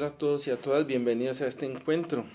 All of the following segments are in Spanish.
Hola a todos y a todas, bienvenidos a este encuentro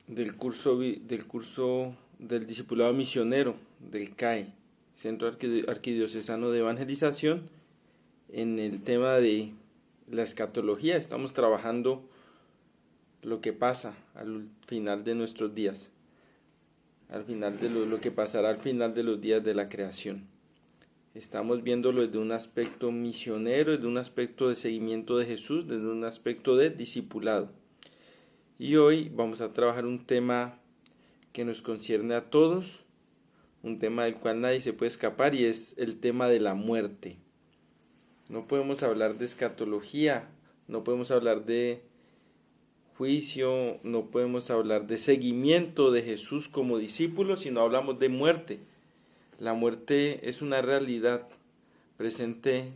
del curso del Discipulado Misionero del CAE, Centro Arquidiocesano de Evangelización, en el tema de la escatología. Estamos trabajando lo que pasa al final de nuestros días, al final de lo que pasará al final de los días de la creación. Estamos viéndolo desde un aspecto misionero, desde un aspecto de seguimiento de Jesús, desde un aspecto de discipulado. Y hoy vamos a trabajar un tema que nos concierne a todos, un tema del cual nadie se puede escapar, y es el tema de la muerte. No podemos hablar de escatología, no podemos hablar de juicio, no podemos hablar de seguimiento de Jesús como discípulos si no hablamos de muerte. La muerte es una realidad presente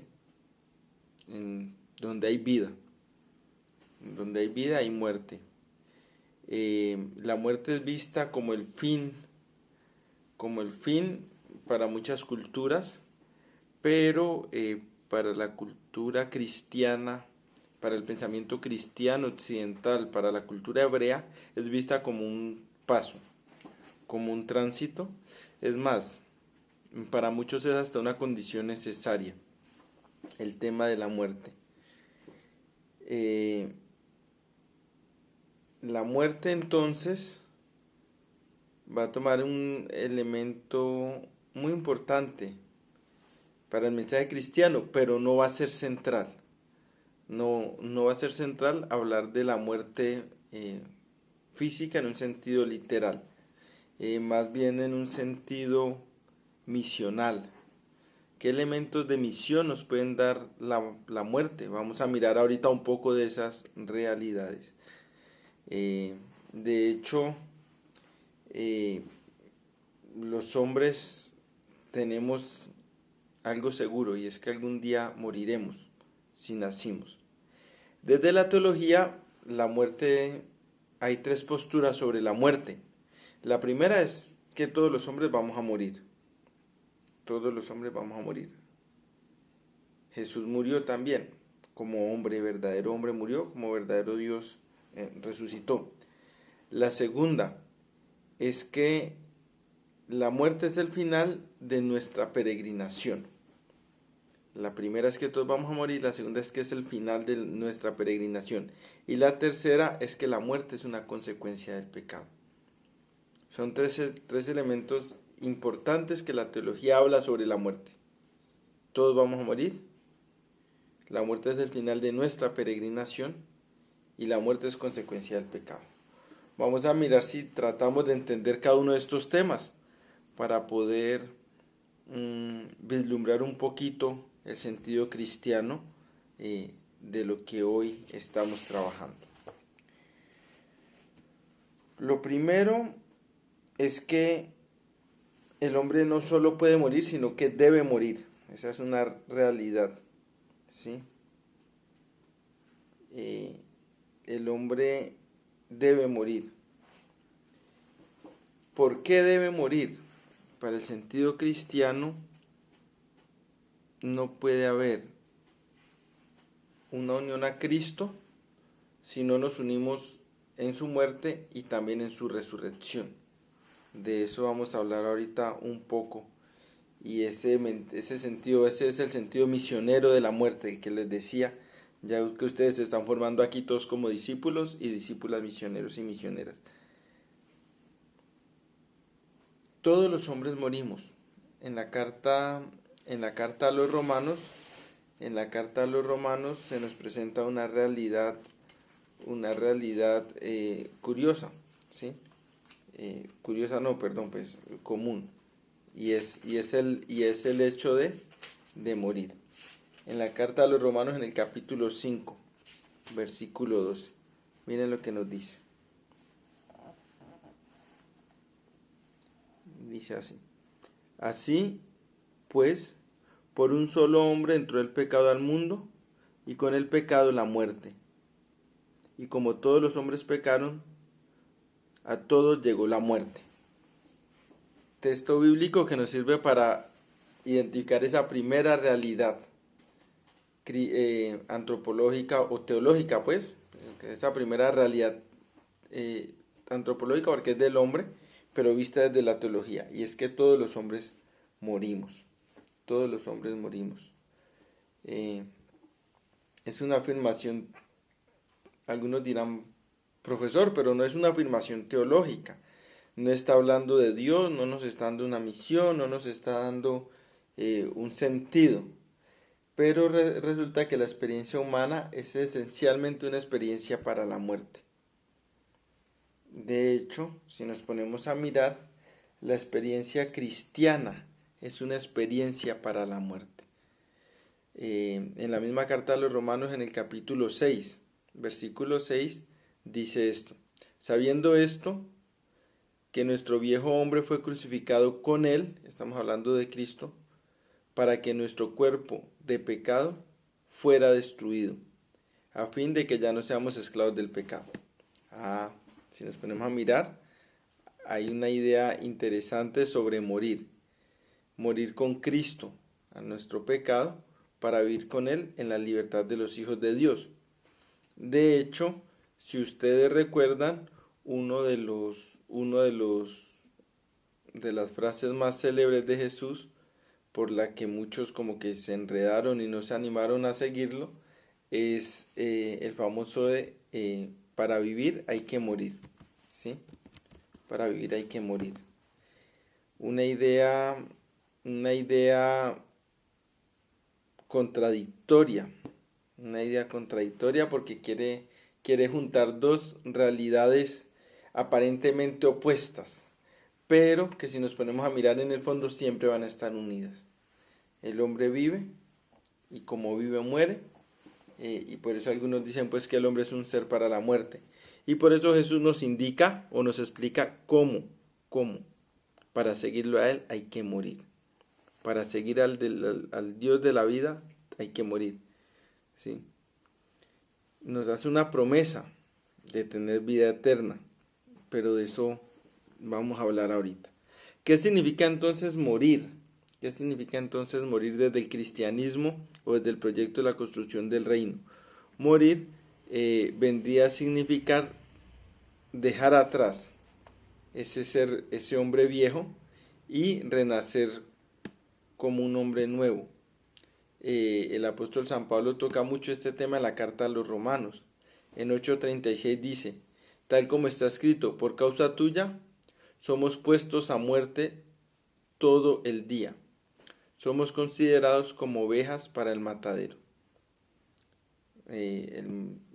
en donde hay vida. En donde hay vida hay muerte. La muerte es vista como el fin para muchas culturas, pero para la cultura cristiana, para el pensamiento cristiano occidental, para la cultura hebrea, es vista como un paso, como un tránsito. Es más, para muchos es hasta una condición necesaria, el tema de la muerte. La muerte entonces va a tomar un elemento muy importante para el mensaje cristiano, pero no va a ser central. No va a ser central hablar de la muerte física en un sentido literal, más bien en un sentido misional. ¿Qué elementos de misión nos pueden dar la muerte? Vamos a mirar ahorita un poco de esas realidades. De hecho, los hombres tenemos algo seguro, y es que algún día moriremos si nacimos. Desde la teología, la muerte, hay tres posturas sobre la muerte. La primera es que todos los hombres vamos a morir. Todos los hombres vamos a morir. Jesús murió también, como hombre, verdadero hombre murió, como verdadero Dios resucitó. La segunda es que la muerte es el final de nuestra peregrinación. La primera es que todos vamos a morir, la segunda es que es el final de nuestra peregrinación. Y la tercera es que la muerte es una consecuencia del pecado. Son tres elementos importantes que la teología habla sobre la muerte. Todos vamos a morir, la muerte es el final de nuestra peregrinación y la muerte es consecuencia del pecado. Vamos a mirar si tratamos de entender cada uno de estos temas para poder vislumbrar un poquito el sentido cristiano de lo que hoy estamos trabajando. Lo primero es que el hombre no solo puede morir, sino que debe morir. Esa es una realidad, ¿sí? El hombre debe morir. ¿Por qué debe morir? Para el sentido cristiano no puede haber una unión a Cristo si no nos unimos en su muerte y también en su resurrección. De eso vamos a hablar ahorita un poco. Y ese es el sentido misionero de la muerte que les decía, ya que ustedes se están formando aquí todos como discípulos y discípulas, misioneros y misioneras. Todos los hombres morimos. En la carta a los Romanos, se nos presenta una realidad curiosa, ¿sí? Común. Y es el hecho de morir. En la carta a los Romanos, en el capítulo 5, versículo 12, miren lo que nos dice. Dice así: así pues, por un solo hombre entró el pecado al mundo, y con el pecado la muerte. Y como todos los hombres pecaron, a todos llegó la muerte. Texto bíblico que nos sirve para identificar esa primera realidad antropológica o teológica, pues, esa primera realidad antropológica, porque es del hombre, pero vista desde la teología, y es que todos los hombres morimos, todos los hombres morimos. Es una afirmación, algunos dirán, profesor, pero no es una afirmación teológica, no está hablando de Dios, no nos está dando una misión, no nos está dando un sentido, pero resulta que la experiencia humana es esencialmente una experiencia para la muerte. De hecho, si nos ponemos a mirar, la experiencia cristiana es una experiencia para la muerte. En la misma carta a los Romanos, en el capítulo 6, versículo 6, dice esto: sabiendo esto, que nuestro viejo hombre fue crucificado con él, estamos hablando de Cristo, para que nuestro cuerpo de pecado fuera destruido, a fin de que ya no seamos esclavos del pecado. Si nos ponemos a mirar, hay una idea interesante sobre morir. Morir con Cristo a nuestro pecado para vivir con Él en la libertad de los hijos de Dios. De hecho, si ustedes recuerdan, de las frases más célebres de Jesús, por la que muchos como que se enredaron y no se animaron a seguirlo, es el famoso de para vivir hay que morir, ¿sí? Para vivir hay que morir. Una idea contradictoria, porque quiere juntar dos realidades aparentemente opuestas, pero que si nos ponemos a mirar en el fondo siempre van a estar unidas. El hombre vive y como vive muere, y por eso algunos dicen pues que el hombre es un ser para la muerte. Y por eso Jesús nos indica o nos explica cómo. Para seguirlo a Él hay que morir. Para seguir al Dios de la vida hay que morir. ¿Sí? Nos hace una promesa de tener vida eterna, pero de eso vamos a hablar ahorita. ¿Qué significa entonces morir? ¿Qué significa entonces morir desde el cristianismo o desde el proyecto de la construcción del reino? Morir vendría a significar dejar atrás ese hombre viejo y renacer como un hombre nuevo. El apóstol San Pablo toca mucho este tema en la carta a los Romanos. En 8:36 dice: tal como está escrito, por causa tuya somos puestos a muerte todo el día. Somos considerados como ovejas para el matadero.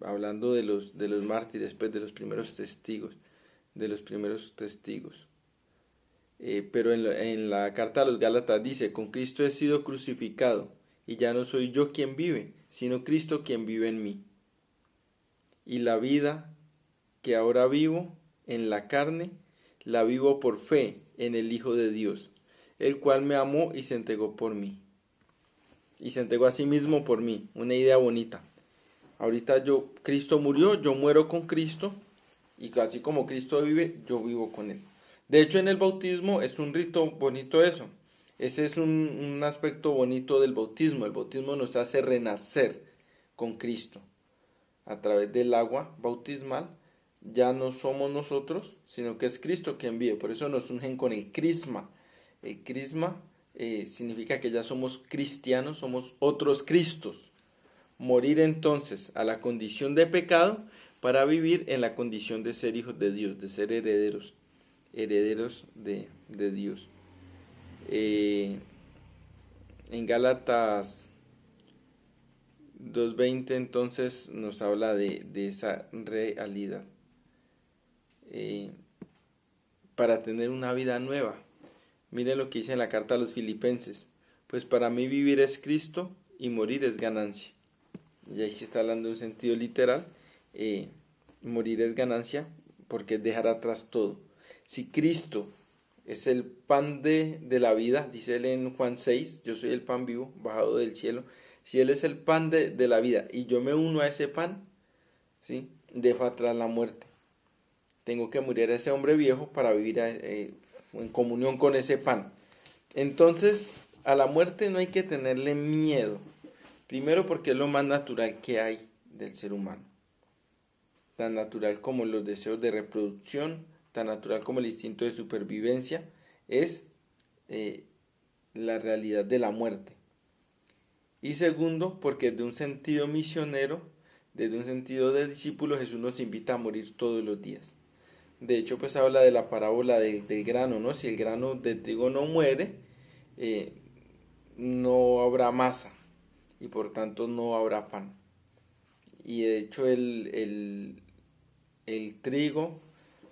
Hablando de los mártires, pues, de los primeros testigos. Pero en la carta a los Gálatas dice: con Cristo he sido crucificado, y ya no soy yo quien vive, sino Cristo quien vive en mí. Y la vida que ahora vivo en la carne, la vivo por fe en el Hijo de Dios, el cual me amó y se entregó por mí. Y se entregó a sí mismo por mí. Una idea bonita. Ahorita Cristo murió, yo muero con Cristo, y así como Cristo vive, yo vivo con Él. De hecho, en el bautismo es un rito bonito eso. Ese es un aspecto bonito del bautismo. El bautismo nos hace renacer con Cristo. A través del agua bautismal, ya no somos nosotros, sino que es Cristo quien vive. Por eso nos ungen con el crisma. El crisma significa que ya somos cristianos, somos otros Cristos. Morir entonces a la condición de pecado para vivir en la condición de ser hijos de Dios, de ser herederos de Dios. En Gálatas 2:20 entonces nos habla de esa realidad. Para tener una vida nueva. Miren lo que dice en la carta a los Filipenses: pues para mí vivir es Cristo y morir es ganancia. Y ahí se está hablando de un sentido literal. Morir es ganancia porque es dejar atrás todo. Si Cristo es el pan de la vida, dice él en Juan 6, yo soy el pan vivo, bajado del cielo. Si Él es el pan de la vida y yo me uno a ese pan, ¿sí?, dejo atrás la muerte. Tengo que morir a ese hombre viejo para vivir en comunión con ese pan. Entonces, a la muerte no hay que tenerle miedo. Primero porque es lo más natural que hay del ser humano. tan natural como los deseos de reproducción, tan natural como el instinto de supervivencia, es la realidad de la muerte. Y segundo, porque desde un sentido misionero, desde un sentido de discípulo, Jesús nos invita a morir todos los días. De hecho, pues habla de la parábola del grano, ¿no? Si el grano de trigo no muere, eh, no habrá masa y por tanto no habrá pan. Y de hecho el trigo,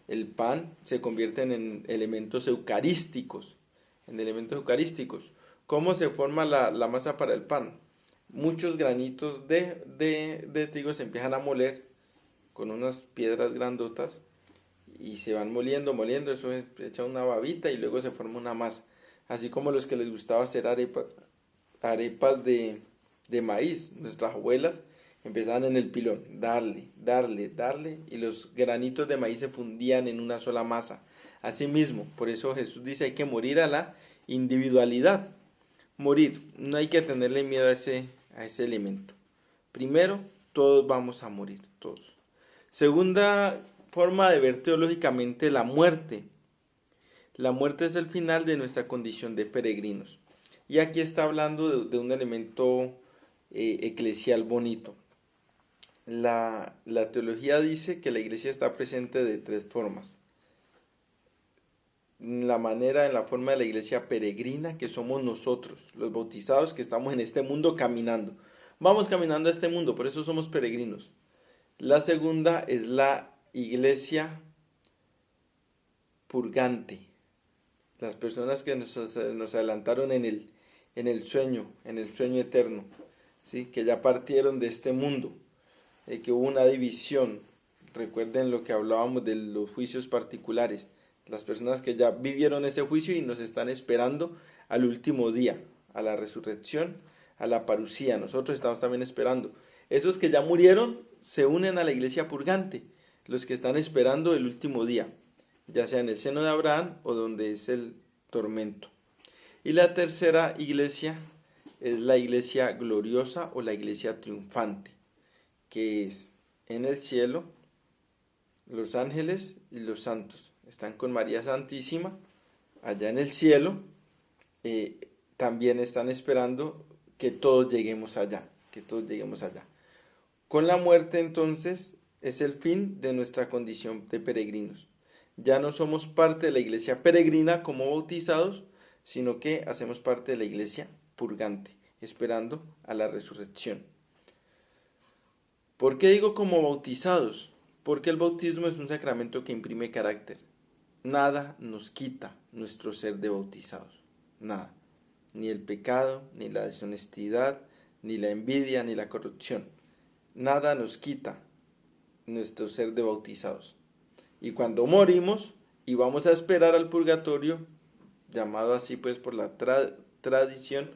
el pan, se convierten en elementos eucarísticos, ¿Cómo se forma la masa para el pan? Muchos granitos de trigo se empiezan a moler con unas piedras grandotas y se van moliendo, eso echa una babita y luego se forma una masa. Así como los que les gustaba hacer arepas de maíz, nuestras abuelas empezaban en el pilón, darle, y los granitos de maíz se fundían en una sola masa. Asimismo, por eso Jesús dice hay que morir a la individualidad. Morir, no hay que tenerle miedo a ese elemento. Primero, todos vamos a morir, todos. Segunda forma de ver teológicamente la muerte. La muerte es el final de nuestra condición de peregrinos. Y aquí está hablando de un elemento eclesial bonito. La teología dice que la iglesia está presente de tres formas. En la forma de la iglesia peregrina, que somos nosotros, los bautizados que estamos en este mundo caminando. Vamos caminando a este mundo, por eso somos peregrinos. La segunda es la iglesia purgante. Las personas que nos adelantaron en el sueño eterno, ¿sí? Que ya partieron de este mundo, que hubo una división. Recuerden lo que hablábamos de los juicios particulares. Las personas que ya vivieron ese juicio y nos están esperando al último día, a la resurrección, a la parusía. Nosotros estamos también esperando. Esos que ya murieron se unen a la iglesia purgante, los que están esperando el último día, ya sea en el seno de Abraham o donde es el tormento. Y la tercera iglesia es la iglesia gloriosa o la iglesia triunfante, que es en el cielo los ángeles y los santos. Están con María Santísima allá en el cielo, también están esperando que todos lleguemos allá, Con la muerte entonces es el fin de nuestra condición de peregrinos. Ya no somos parte de la iglesia peregrina como bautizados, sino que hacemos parte de la iglesia purgante, esperando a la resurrección. ¿Por qué digo como bautizados? Porque el bautismo es un sacramento que imprime carácter. Nada nos quita nuestro ser de bautizados, nada. Ni el pecado, ni la deshonestidad, ni la envidia, ni la corrupción. Nada nos quita nuestro ser de bautizados. Y cuando morimos y vamos a esperar al purgatorio, llamado así pues por la tradición,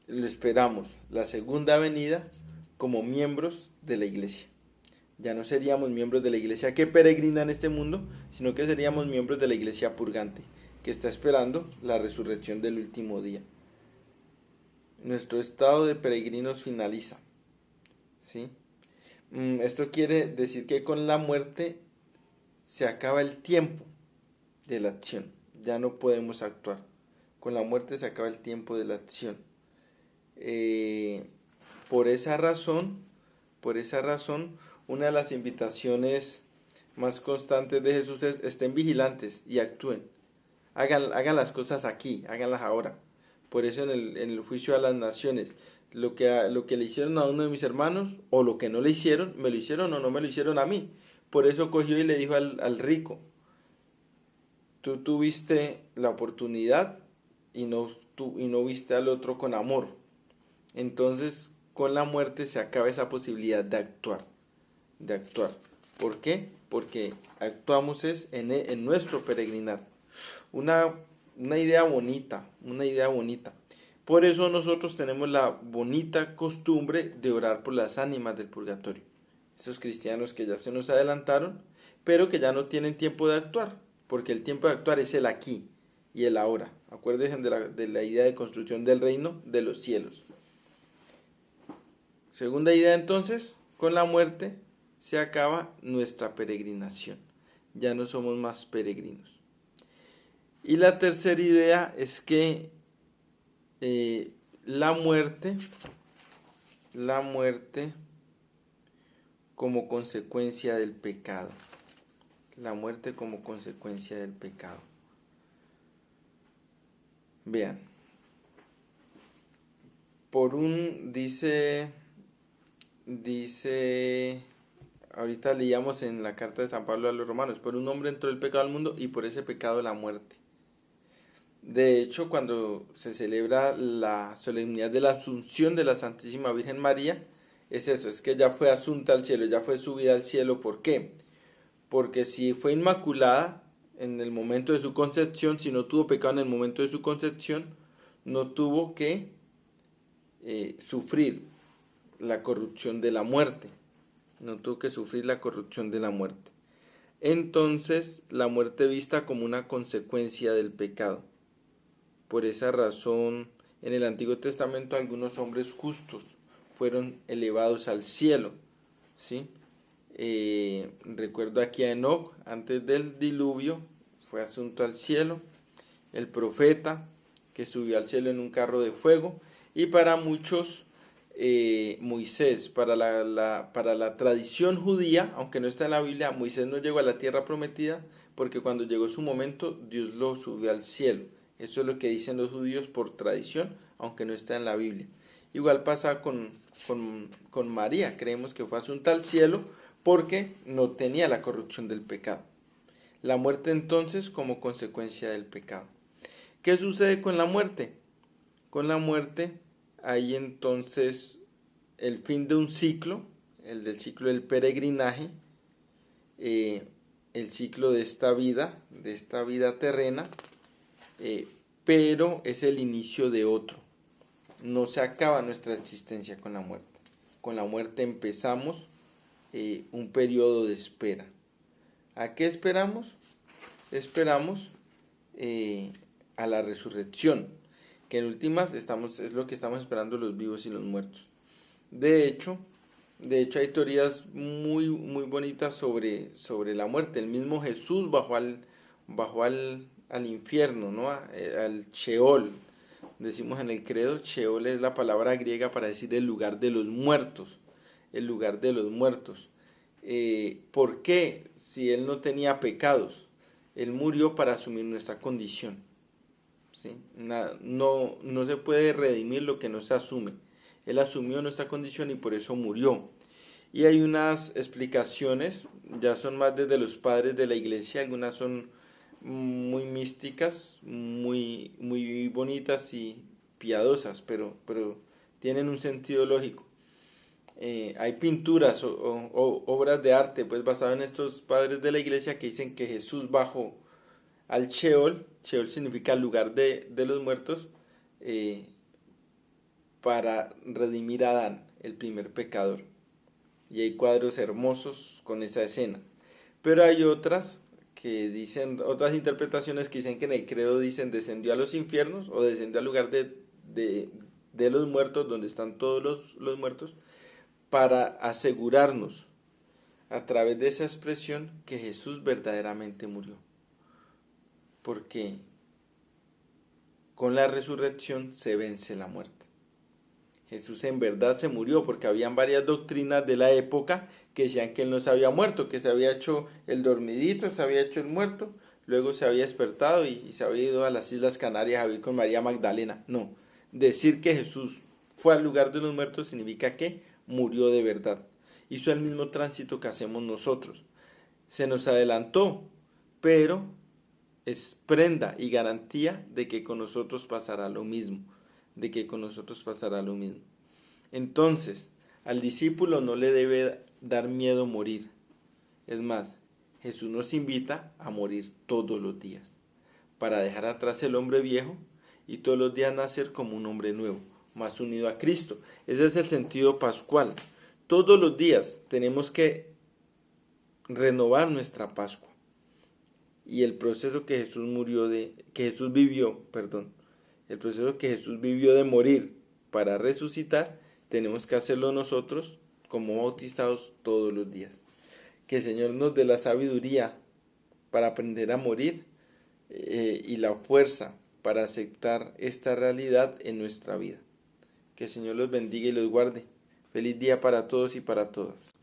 lo esperamos, la segunda venida, como miembros de la iglesia. Ya no seríamos miembros de la iglesia que peregrina en este mundo, sino que seríamos miembros de la iglesia purgante, que está esperando la resurrección del último día. Nuestro estado de peregrinos finaliza, ¿sí? Esto quiere decir que con la muerte se acaba el tiempo de la acción, ya no podemos actuar. Con la muerte se acaba el tiempo de la acción. Por esa razón, una de las invitaciones más constantes de Jesús es: estén vigilantes y actúen. Hagan las cosas aquí, háganlas ahora. Por eso en el juicio a las naciones, lo que le hicieron a uno de mis hermanos, o lo que no le hicieron, me lo hicieron o no me lo hicieron a mí. Por eso cogió y le dijo al rico: tú tuviste la oportunidad y no viste al otro con amor. Entonces, con la muerte se acaba esa posibilidad de actuar. ¿Por qué? Porque actuamos en nuestro peregrinar. Una idea bonita. Por eso nosotros tenemos la bonita costumbre de orar por las ánimas del purgatorio. Esos cristianos que ya se nos adelantaron, pero que ya no tienen tiempo de actuar, porque el tiempo de actuar es el aquí y el ahora. Acuérdense de la idea de construcción del reino de los cielos. Segunda idea entonces, con la muerte se acaba nuestra peregrinación. Ya no somos más peregrinos. Y la tercera idea es que la muerte como consecuencia del pecado. La muerte como consecuencia del pecado. Vean, dice, ahorita leíamos en la carta de San Pablo a los romanos, por un hombre entró el pecado al mundo y por ese pecado la muerte. De hecho, cuando se celebra la solemnidad de la Asunción de la Santísima Virgen María, es eso, es que ella fue asunta al cielo, ya fue subida al cielo. ¿Por qué? Porque si fue inmaculada en el momento de su concepción, si no tuvo pecado en el momento de su concepción, no tuvo que sufrir la corrupción de la muerte. No tuvo que sufrir la corrupción de la muerte. Entonces, la muerte vista como una consecuencia del pecado. Por esa razón, en el Antiguo Testamento algunos hombres justos fueron elevados al cielo, ¿sí? Recuerdo aquí a Enoc, antes del diluvio, fue asunto al cielo, el profeta que subió al cielo en un carro de fuego, y para muchos Moisés, para la tradición judía, aunque no está en la Biblia, Moisés no llegó a la tierra prometida, porque cuando llegó su momento, Dios lo subió al cielo. Eso es lo que dicen los judíos por tradición, aunque no está en la Biblia. Igual pasa con María, creemos que fue asunta al cielo porque no tenía la corrupción del pecado. La muerte entonces como consecuencia del pecado. ¿Qué sucede con la muerte? Con la muerte hay entonces el fin de un ciclo, el del ciclo del peregrinaje, el ciclo de esta vida terrena, pero es el inicio de otro. No se acaba nuestra existencia con la muerte. Con la muerte empezamos un periodo de espera. ¿A qué esperamos? Esperamos a la resurrección, que en últimas es lo que estamos esperando los vivos y los muertos. De hecho hay teorías muy, muy bonitas sobre la muerte. El mismo Jesús bajó al infierno, ¿no? Al Sheol. Decimos en el credo, Sheol es la palabra griega para decir el lugar de los muertos. El lugar de los muertos. ¿Por qué? Si él no tenía pecados, él murió para asumir nuestra condición. ¿Sí? No se puede redimir lo que no se asume. Él asumió nuestra condición y por eso murió. Y hay unas explicaciones, ya son más desde los padres de la iglesia, algunas son muy místicas, muy, muy bonitas y piadosas, pero tienen un sentido lógico. Hay pinturas o obras de arte pues basadas en estos padres de la iglesia que dicen que Jesús bajó al Sheol. Sheol significa lugar de los muertos, para redimir a Adán, el primer pecador. Y hay cuadros hermosos con esa escena. Pero hay otras interpretaciones que dicen que en el credo dicen descendió a los infiernos o descendió al lugar de los muertos, donde están todos los muertos, para asegurarnos a través de esa expresión que Jesús verdaderamente murió. Porque con la resurrección se vence la muerte. Jesús en verdad se murió, porque habían varias doctrinas de la época que decían que él no se había muerto, que se había hecho el dormidito, se había hecho el muerto, luego se había despertado y se había ido a las Islas Canarias a vivir con María Magdalena. No, decir que Jesús fue al lugar de los muertos significa que murió de verdad. Hizo el mismo tránsito que hacemos nosotros. Se nos adelantó, pero es prenda y garantía de que con nosotros pasará lo mismo. Entonces, al discípulo no le debe dar miedo morir. Es más, Jesús nos invita a morir todos los días, para dejar atrás el hombre viejo y todos los días nacer como un hombre nuevo, más unido a Cristo. Ese es el sentido pascual. Todos los días tenemos que renovar nuestra Pascua. Y el proceso que Jesús vivió, el proceso que Jesús vivió de morir para resucitar, tenemos que hacerlo nosotros como bautizados todos los días. Que el Señor nos dé la sabiduría para aprender a morir y la fuerza para aceptar esta realidad en nuestra vida. Que el Señor los bendiga y los guarde. Feliz día para todos y para todas.